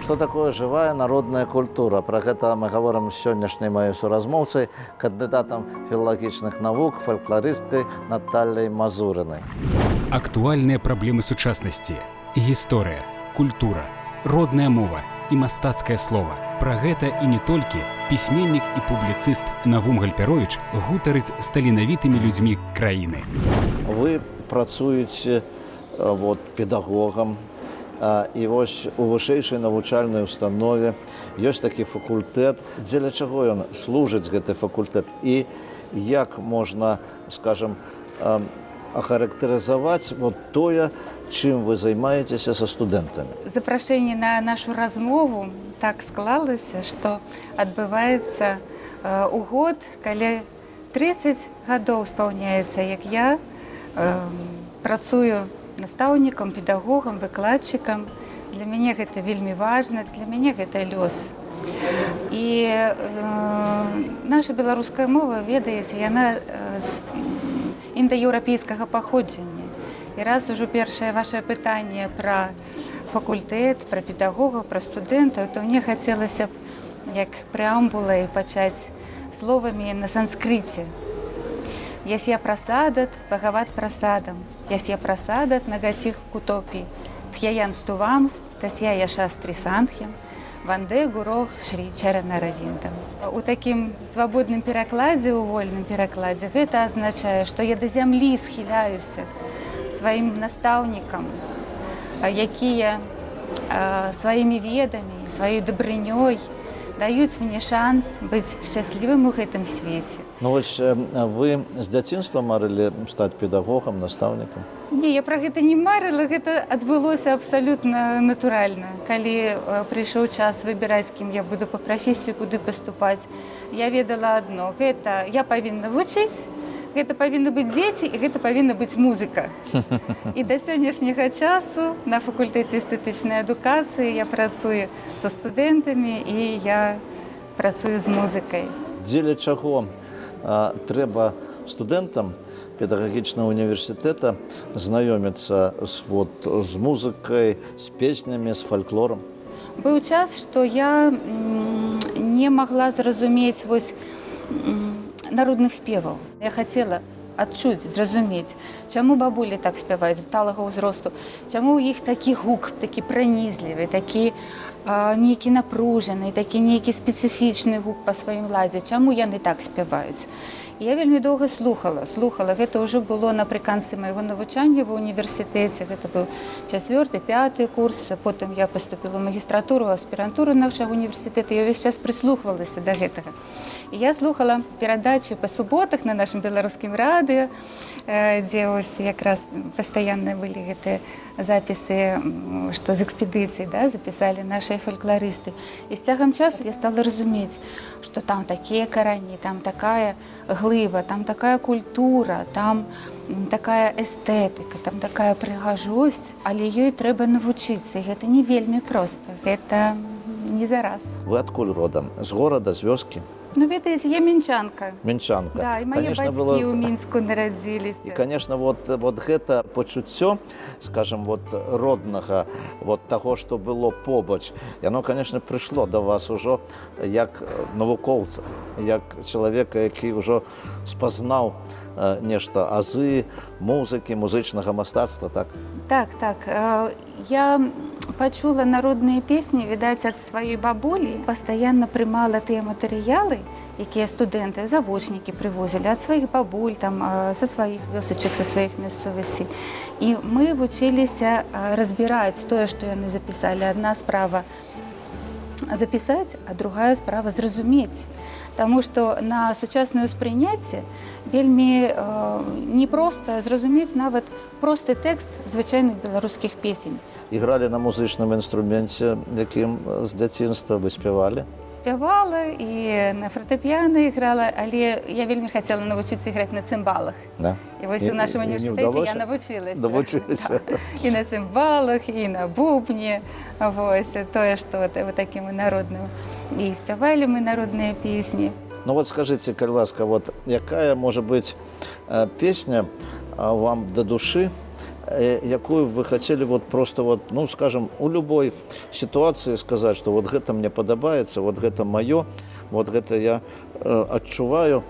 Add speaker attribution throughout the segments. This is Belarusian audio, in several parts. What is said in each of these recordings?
Speaker 1: Што такое жывая народная культура? Пра гэта мы гаворым з сённяшняй маёй суразмоўцай, кандыдатам філалагічных навук, фалькларысткай Натальяй Мазурынай.
Speaker 2: Актуальныя праблемы сучаснасці, гісторыя, культура, родная мова і мастацкае слова. Пра гэта і не толькі пісьменнік і публіцыст Навум Гальперовіч гутарыць з таленавітымі людзьмі краіны.
Speaker 1: Вы працуеце педагогам, і вось у вышэйшай навучальнай установе ёсць такі факультэт. Дзеля чаго ён служыць, гэты факультэт? І як можна, скажам, ахарактарызаваць тое, чым вы займаецеся са студэнтамі?
Speaker 3: Запрашэнне на нашу размову так склалася, што адбываецца у год, калі 30 гадоў спаўняецца, як я працую настаўнікам, педагогам, выкладчыкам. Для мяне гэта вельмі важна, для мяне гэта лёс. І наша беларуская мова, ведаеце, яна з індаеўрапейскага паходжання. І раз ужо першае вашае пытанне пра факультэт, пра педагогаў, пра студэнтаў, то мне хацелася б, як преамбулай, пачаць словамі на санскрыце. Ясья прасадат, Бхагават прасадам. Ясья прасадат, нагатих кутопі. Тхяян стувам, тасья яшастри санхям. Ванде гурох шри чаранаравіндам. У такім свабодным перакладзе, у вольным перакладзе, гэта азначае, што я да зямлі схіляюся сваім настаўнікам, якія сваімі ведамі, сваёй дабрынёй даюць мне шанс быць шчаслівым у гэтым свеце.
Speaker 1: Ну вось вы з дзяцінства марылі стаць педагогам, настаўнікам?
Speaker 3: Не, я пра гэта не марыла, гэта адбылося абсалютна натуральна. Калі прыйшоў час выбіраць, кім я буду па прафесію, куды паступаць, я ведала адно: гэта я павінна вучыць, гэта павінны быць дзеці, і гэта павінна быць музыка. І да сённяшняга часу на факультэце эстэтычнай адукацыі я працую са студэнтамі і я працую з музыкай.
Speaker 1: Дзеля чаго трэба студэнтам педагагічнага універсітэта знаёміцца з музыкай, з песнямі, з фальклорам?
Speaker 3: Быў час, што я не магла зразумець народных спеваў. Я хацела адчуць, зразумець, чаму бабулі так спяваюць з талага ўзросту, чаму ў іх такі гук, такі пранізлівы, такі нейкі напружаны, такі нейкі спецыфічны гук па сваім ладзе, чаму яны так спяваюць. Я вельмі доўга слухала. Гэта ўжо было напрыканцы майго навучання ва ўніверсітэце. Гэта быў 4-5 курс, потым я паступіла ў магістратуру, аспірантуру нашага універсітэта. Я ўвесь час прыслухвалася да гэтага. І я слухала перадачы па суботах на нашым беларускім радыё, дзе ось якраз пастаянна былі гэтыя запісы, што з экспедыцыі запісалі нашыя фалькларысты. І з цягам часу я стала разумець, што там такія карані, там такая глыба, там такая культура, там такая эстэтыка, там такая прыгажосць, але ёй трэба навучыцца. І гэта не вельмі проста, гэта не зараз.
Speaker 1: Вы адкуль родам? З горада, з вёскі?
Speaker 3: Ну, ведаеце, я мінчанка.
Speaker 1: Мінчанка.
Speaker 3: Да, і мае бацькі ў Мінску нарадзіліся.
Speaker 1: І, конечно, гэта пачуццё, скажем, роднага, таго, што было побач, яно, конечно, прыйшло да вас ужо як навукоўца, як чалавека, які ўжо спазнаў нешта азы, музыкі, музычнага мастацтва, так?
Speaker 3: Так. Я пачула народныя песні, відаць, ад сваёй бабулі. Пастаянна прымала тыя матэрыялы, якія студэнты, завучнікі прывозілі ад сваіх бабуль, са сваіх вёсачак, са сваіх мясцовасцей. І мы вучыліся разбіраць тое, што яны запісалі. Адна справа запісаць, а другая справа зразумець. Таму што на сучаснае ўспрыняцце вельмі непроста зразумець нават просты тэкст звычайных беларускіх песень.
Speaker 1: Ігралі на музычным інструменце, якім з дзяцінства вы спявалі?
Speaker 3: Спявала і на фартэпіяна іграла, але я вельмі хацела навучыцца іграць на цымбалах. І вось у нашым універсітэце я навучылася. І на цымбалах, і на бубні. Тое, што такім народным і спявалі мы народныя песні.
Speaker 1: Ну вот скажите, коль ласка, вот якая может быть песня вам до души, якую вы хотели вот просто вот, ну скажем, у любой ситуации сказать, что вот это мне подобается, вот это мое, вот это я отчуваю.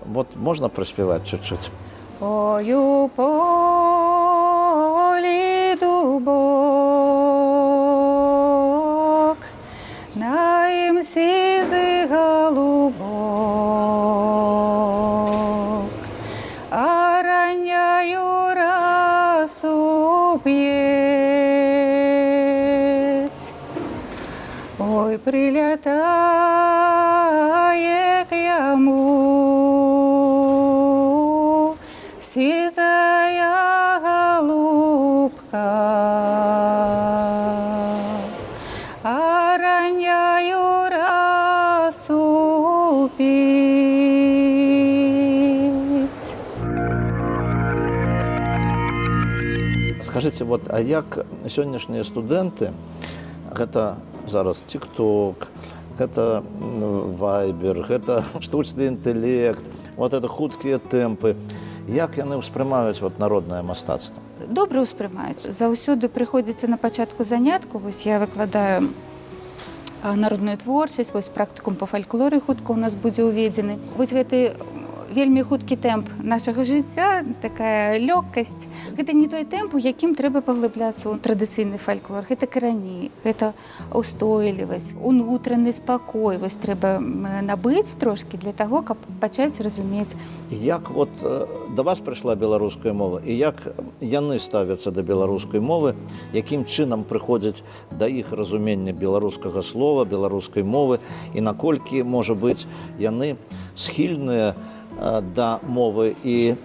Speaker 1: Вот можно проспевать чуть-чуть?
Speaker 3: Ой, у полі дубок, на їм сизий голубок, а ранньою расу п'єть. Ой, прилятає к яму сизая голубка, а ранньою расу п'єть.
Speaker 1: Скажите, вот, а як сённяшнія студенты, гэта зараз TikTok, гэта Viber, гэта штучны інтэлект, вот это хуткія тэмпы, як яны ўспрымаюць вот народнае мастацтва?
Speaker 3: Добре ўспрымаюць. Заўсёды прыходзіцца на пачатку занятку, вось я выкладаю народную творчасць, вось практыкум па фальклоры хутка ў нас будзе ўведзены. Вось гэты вельмі хуткі тэмп нашага жыцця, такая лёгкасць. Гэта не той тэмп, у якім трэба паглыбляцца ў традыцыйны фальклор. Гэта карані, гэта устойлівасць, унутраны спакой. Вось трэба набыць трошкі для таго, каб пачаць разумець.
Speaker 1: Як вот да вас прыйшла беларуская мова, і як яны ставяцца да беларускай мовы, якім чынам прыходзіць да іх разумення беларускага слова, беларускай мовы, і наколькі, можа быць, яны схільныя да мовы і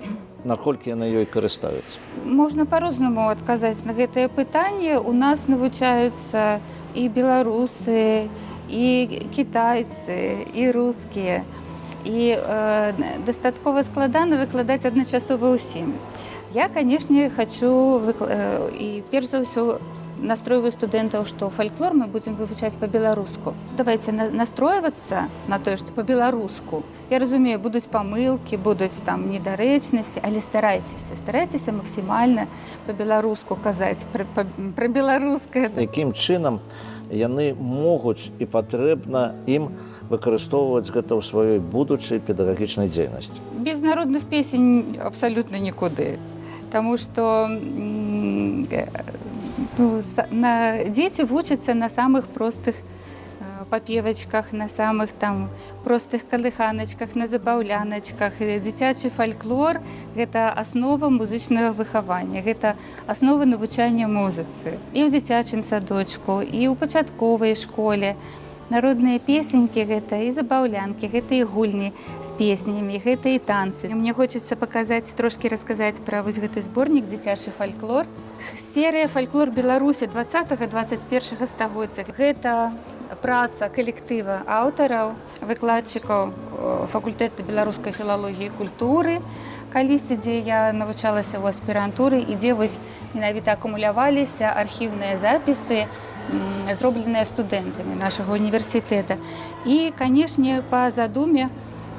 Speaker 1: наколькі яны ёй карыстаюцца?
Speaker 3: Можна па-рознаму адказаць на гэтае пытанне. У нас навучаюцца і беларусы, і кітайцы, і рускія. І дастаткова складана выкладаць адначасова ўсім. Я, канешне, хачу і перш за ўсё настройваю студэнтаў, што фальклор мы будзем вывучаць па-беларуску. Давайце настройвацца на тое, што па-беларуску. Я разумею, будуць памылкі, будуць там недарэчнасці, але старайцеся максімальна па-беларуску казаць, пра беларускае.
Speaker 1: Якім чынам яны могуць і патрэбна ім выкарыстоўваць гэта ў сваёй будучай педагагічнай дзейнасці?
Speaker 3: Без народных песень абсалютна нікуды. Таму што дзеці вучацца на самых простых папевачках, на самых там простых калыханачках, на забаўляначках. Дзіцячы фальклор – гэта аснова музычнага выхавання, гэта аснова навучання музыцы. І ў дзіцячым садочку, і ў пачатковай школе. Народныя песенькі – гэта і забаўлянкі, гэта і гульні з песнямі, гэта і танцы. Мне хочацца паказаць, трошкі расказаць пра вось гэты зборнік «Дзіцячы фальклор». Серыя «Фальклор Беларусі» 20-21 стагоддзя. Гэта праца калектыва аўтараў, выкладчыкаў факультэта беларускай філалогіі і культуры. Калісьці, дзе я навучалася ў аспірантуры, і дзе вось менавіта акумуляваліся архіўныя запісы, зробленыя студэнтамі нашага універсітэта. І, канешне, па задуме,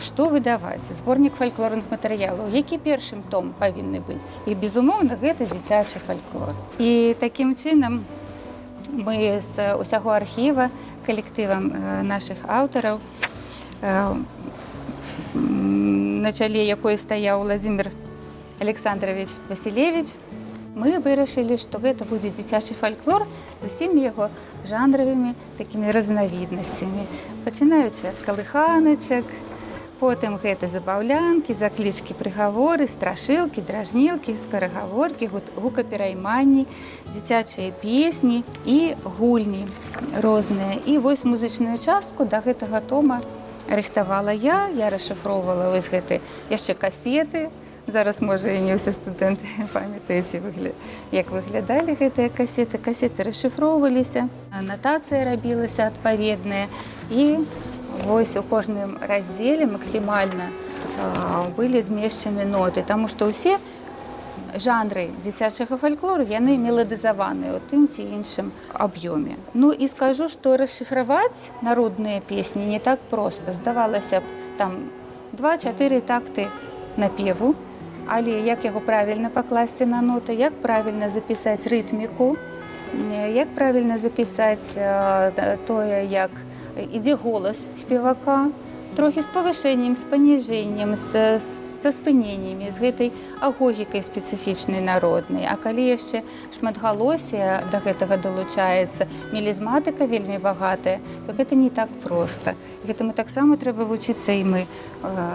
Speaker 3: што выдаваць? Зборнік фальклорных матэрыялаў. Які першым том павінны быць? І, безумоўна, гэта дзіцячы фальклор. І такім чынам мы з усяго архіва, калектывам нашых аўтараў, на чале якой стаяў Владзімір Александрович Васілевіч, мы вырашылі, што гэта будзе дзіцячы фальклор з усімі яго жанравымі такімі разнавіднасцямі. Пачынаючы ад калыханачак, потым гэта забаўлянкі, заклічкі, прыгаворы, страшылкі, дражнілкі, скарагаворкі, гукаперайманні, дзіцячыя песні і гульні розныя. І вось музычную частку да гэтага тома рыхтавала я расшыфроўвала вось гэты яшчэ касеты. Зараз, можа, і не ўсе студэнты памятаеце, як выглядалі гэтыя касеты. Касеты расшыфроўваліся, анатацыя рабілася адпаведная. І вось у кожным раздзеле максімальна былі змешчаны ноты, таму што ўсе жанры дзіцячага фальклору, яны меладызаваныя ў тым ці іншым аб'ёме. Ну і скажу, што расшыфраваць народныя песні не так проста. Здавалася б, там 2-4 такты напеву, але як яго правільна пакласці на ноты, як правільна запісаць рытміку, як правільна запісаць тое, як ідзе голас спевака, трохі з павышэннем, з паніжэннем, са спыненнямі, з гэтай агогікай спецыфічнай народнай. А калі яшчэ шматгалоссе да гэтага далучаецца, мелізматыка вельмі багатая, то гэта не так проста. Гэтаму таксама трэба вучыцца і мы.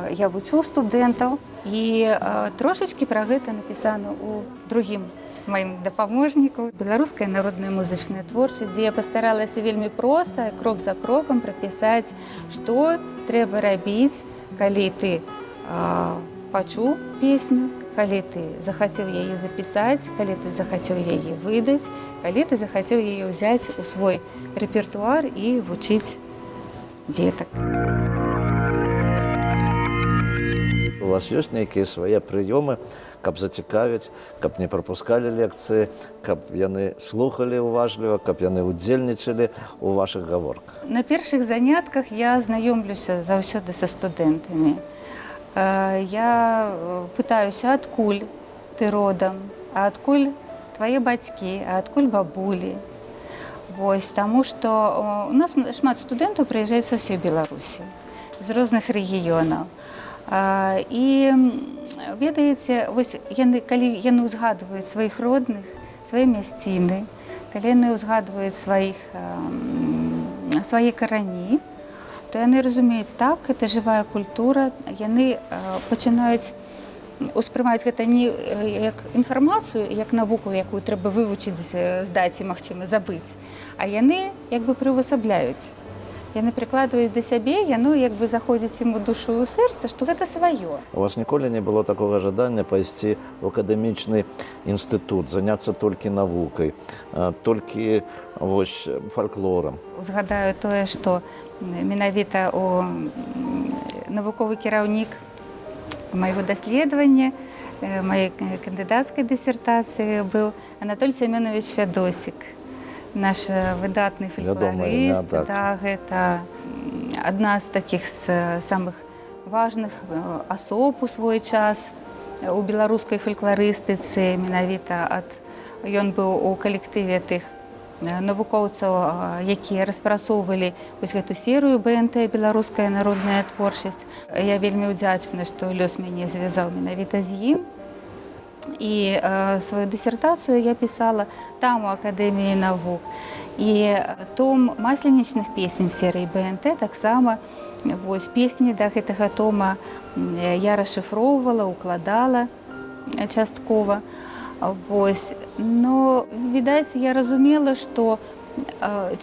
Speaker 3: Я вучу студэнтаў, і трошачкі пра гэта напісана ў другім маім дапаможніку. Беларуская народная музычная творчасць, дзе я пастаралася вельмі проста, крок за крокам прапісаць, што трэба рабіць, калі ты пачуў песню, калі ты захацеў яе запісаць, калі ты захацеў яе выдаць, калі ты захацеў яе ўзяць у свой рэпертуар і вучыць дзетак.
Speaker 1: У вас ёсць нейкія свае прыёмы, каб зацікавіць, каб не прапускалі лекцыі, каб яны слухалі ўважліва, каб яны ўдзельнічалі ў вашых гаворках?
Speaker 3: На першых занятках я знаёмлюся заўсёды са студэнтамі. Я пытаюся, адкуль ты родам, а адкуль твае бацькі, а адкуль бабулі. Вось, таму што у нас шмат студэнтаў прыязджаюць са ўсёй Беларусі, з розных рэгіёнаў. І ведаеце, вось калі яны ўзгадваюць сваіх родных, свае мясціны, калі яны ўзгадваюць свае карані, то яны разумеюць, так, гэта жывая культура, яны пачынаюць успрымаць гэта не як інфармацыю, як навуку, якую трэба вывучыць, здаць і, магчыма, забыць, а яны як бы прывасабляюць. Яны прыкладваюць да сябе, яно як бы заходзіць ім у душу і ў сэрца, што гэта сваё.
Speaker 1: У вас ніколі не было такога жадання пайсці ў акадэмічны інстытут, заняцца толькі навукай, толькі вось фальклорам?
Speaker 3: Узгадаю тое, што менавіта навуковы кіраўнік майго даследавання, маёй кандыдацкай дысертацыі быў Анатоль Семёнович Фядосік. Наш выдатны фальклорыст, гэта адна з такіх самых важных асоб у свой час у беларускай фальклорыстыцы. Менавіта ён быў у калектыве тых навукоўцаў, якія распрацоўвалі вось гэту серыю БНТ, беларуская народная творчасць. Я вельмі ўдзячна, што лёс мяне звязаў менавіта з ім. І сваю дысертацыю я пісала там, у Акадэміі навук. І том масленічных песень серыі БНТ таксама, вось, песні да гэтага тома я расшыфроўвала, укладала часткова. Вось. Но, відаць, я разумела, што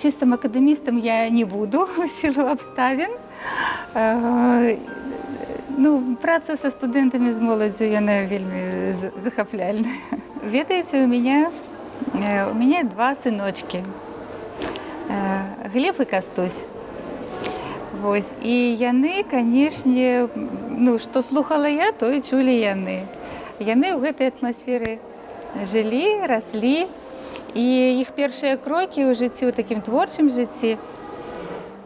Speaker 3: чыстым акадэмістам я не буду ў сілу абставін. Ну, праца са студэнтамі з моладдзю, яна вельмі захапляльная. Ведаеце, у меня два сыночкі. Глеб і Кастусь. Вось. І яны, канешне, ну, што слухала я, то і чулі яны. Яны ў гэтай атмасферы жылі, раслі. І іх першыя крокі ў жыцці, у такім творчым жыцці,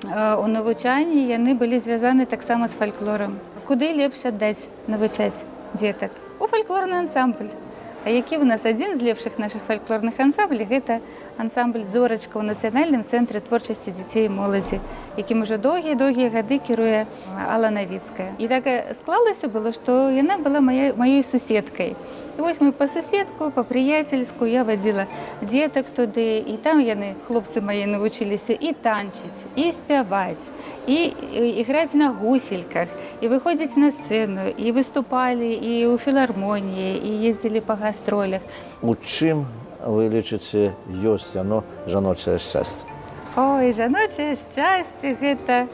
Speaker 3: у навучанні, яны былі звязаны таксама з фальклорам. Куды лепш аддаць навучаць дзетак? У фальклорны ансамбль. А які ў нас адзін з лепшых нашых фальклорных ансамблей, гэта ансамбль «Зорачка» ў Нацыянальным цэнтры творчасці дзяцей і моладзі, якім ужо доўгія гады кіруе Алла Навіцкая. І так склалася было, што яна была маёй суседкай. І вось мы па суседку, па прыяцельску я вадзіла дзетак туды, і там яны, хлопцы мае, навучыліся і танчыць, і спяваць, і іграць на гусельках, і выходзіць на сцэну, і выступалі і ў філармоніі, і ездзілі па гастролях.
Speaker 1: У чым, вы лічыце, ёсць яно жаночае шчасце?
Speaker 3: Ой, жаночае шчасце – гэта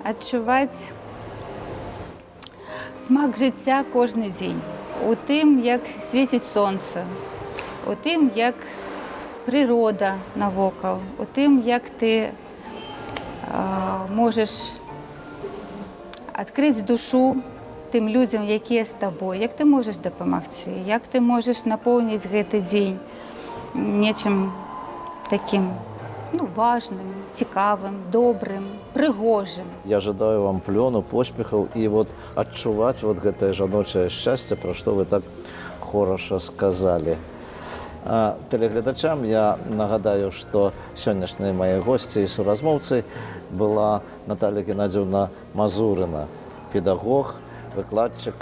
Speaker 3: адчуваць смак жыцця кожны дзень. У тым, як свеціць сонца, у тым, як прырода навокал, у тым, як ты можаш адкрыць душу тым людзям, якія з табой, як ты можаш дапамагчы, як ты можаш напоўніць гэты дзень нечым такім важным, цікавым, добрым, прыгожым.
Speaker 1: Я жадаю вам плёну, поспехаў і адчуваць гэтае жаночае шчасце, пра што вы так хораша сказалі. А тэлегледачам я нагадаю, што сённяшняй мае госці і суразмоўцы была Наталля Геннадзіўна Мазурына, педагог, выкладчык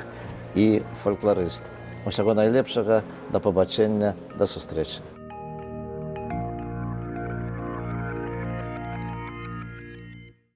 Speaker 1: і фалькларыст. Усяго найлепшага, да пабачэння, да сустрэчы.